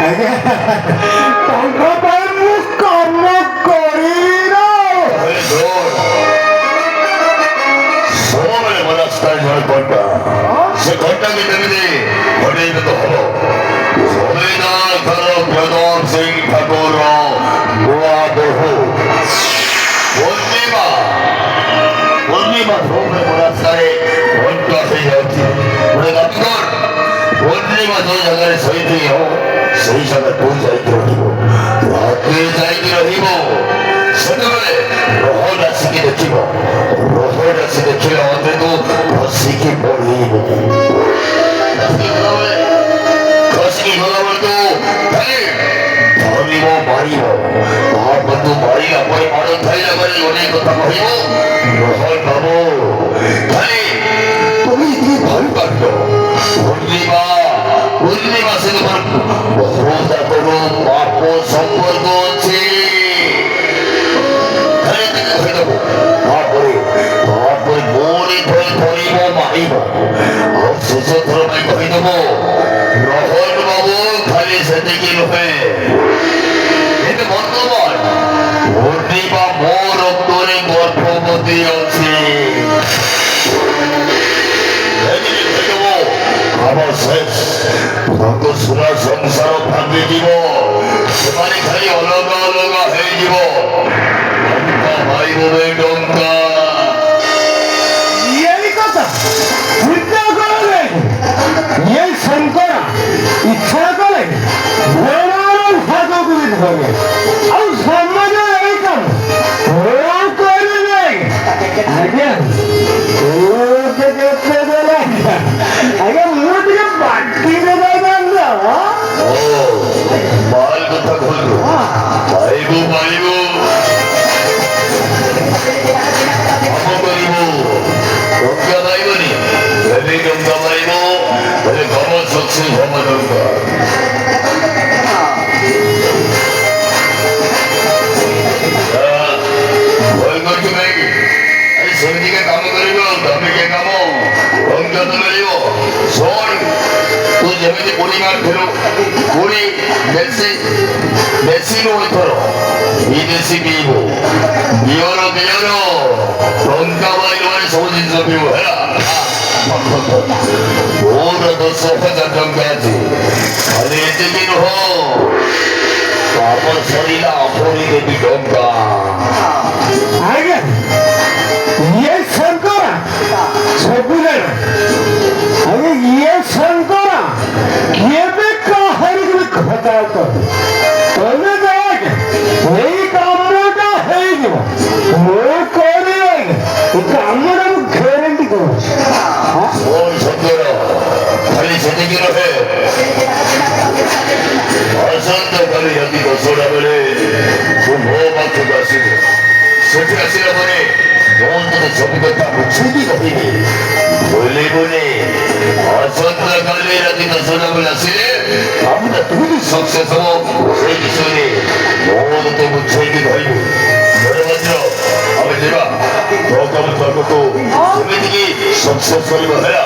ତାଙ୍କ ପାଇଁ ମୁଁ କର୍ମ କରିର ସବୁବେଳେ ମନସ୍ଥାନ ଜଣେ ଘଣ୍ଟା ସେ ଘଣ୍ଟାକୁ କେମିତି ଘଟେଇବେ ତ ହବ ସମ୍ବିଧାନର ପ୍ରଦାନ ସିଂ ଠାକୁର ନୂଆ ବୋହୁ ପୂର୍ଣ୍ଣିମା ସବୁବେଳେ ମନସ୍ଥାନରେ ଘଣ୍ଟା ହେଇଯାଉଛି ଗୋଟେ କାମ କର ପୂର୍ଣ୍ଣିମା ଯୋଉ ଜାଗାରେ ଶୋଇଥିବ ସେଇ ଜାଗା ତୁ ଯାଇକି ରହିବ ରାତି ଯାଇକି ରହିବ ସେତେବେଳେ ରୋହନ ଆସିକି ଦେଖିବ ରୋହନ ଆସି ଦେଖିଲେ ଅଧେ ତୁ ଖସିକି ପଡ଼ିବ ଖସିକି ଗଲାବେଳେ ତୁ ଧରିବ ମାରିବ ତାପରେ ତୁ ମାରିଲା ପରେ ମାଡ଼ ଖାଇଲା ପରେ ଅନେକ କଥା କହିବ ରୋହନ ବାବୁ ଖାଲି তুমি কি ভয় পাচ্ছ পূর্ণিমা সে তোমার বহুত কোনো পাপ সম্পর্ক আছে তারপরে মনে ধরে ধরিব মারিব আর শেষ থর পাই কহিদেব রহন বাবু খালি সেদিকে নহে কিন্তু বর্তমান পূর্ণিমা মো রক্তরে গর্ভবতী আছে আমার শেষ তাଙ୍କ ସୁନା ସଂସାର ଭାଙ୍ଗିଯିବ ସେମାନେ ଖାଲି ଅଲଗା ଅଲଗା ହେଇଯିବ ଟଙ୍କା ପାଇବ ଟଙ୍କା ଏଇ କଥା ଚିନ୍ତା କଲେ ଏ ଶଙ୍କର ଇଚ୍ଛା କଲେ ଭାଗକୁ ବି ଧରେ ଆଉ ସମାଜ ଏଇ କାମ କରିବେ ଆଜ୍ଞା ଆଜ୍ଞା ମୁଁ ଟିକେ ବାଟି ଦେବା ମାଲ କଥା କହିଲୁ ପାଇବୁ ପାଇବୁ କାମ କରିବୁ ଟଙ୍କା ପାଇବନି ହେଲେ ଟଙ୍କା ପାଇବ ହେଲେ ଗମ ସକ୍ସେସ ହବ ଟଙ୍କା ଭୟ କରୁଛୁ କାହିଁକି ଆରେ ସେମିତିକା କାମ କରିବ ଦାମିକିଆ କାମ ଟଙ୍କା ତ ମିଳିବ ଶୁଣ ତୁ ଯେମିତି ବୁଢ଼ୀ ମାରିଥିଲୁ ବୁଢ଼ୀ ଦେଶୀରୁ ହୋଇଥର ବିଦେଶୀ ପିଇବୁ ବିଅର ଟଙ୍କା ପାଇଲୁ ମାନେ ସବୁ ଜିନିଷ ପିଇବୁ ହେଲା ମୋର 10,000 ଟଙ୍କା ଅଛି ଖାଲି ଏତିକି ନୁହଁ କାମ ସରିଲା ଆପଣି ଦେବି ଟଙ୍କା ଆଜ୍ଞା ଇଏ ଶଙ୍କର ସବୁବେଳେ ଆଜ୍ଞା ଇଏ ଶଙ୍କର କେବେ କାହାରିକୁ ବି ଖତା ତମେ ଦେଖ ଏଇ କାମଟା ହେଇଯିବ ମୁଁ କରିବି ଏ କାମଟା ମୁଁ ଗ୍ୟାରେଣ୍ଟି କରୁଛି ଶଙ୍କର ଖାଲି ସେତିକି ରହେ ଆସନ୍ତାକାଲି ରାତି 10ଟା ବେଳେ ତୁ ମୋ ପାଖକୁ ଆସିବୁ ସେଠି ଆସିଲା ପରେ ମୁଁ ତୋତେ ସବୁ କଥା ବୁଝିକି କହିବି ଭୁଲିବୁନି ଆସନ୍ତାକାଲି ରାତି 10ଟା ବେଳେ ଆସିଲେ କାମଟା କେମିତି ସକ୍ସେସ ହବ ସେଇ ବିଷୟରେ ମୁଁ ତୋତେ ବୁଝେଇକି କହିବି ଆମେ ଯିବା ତୋ କାମ ତୁ କେମିତିକି ସକ୍ସେସ କରିବ ହେଲା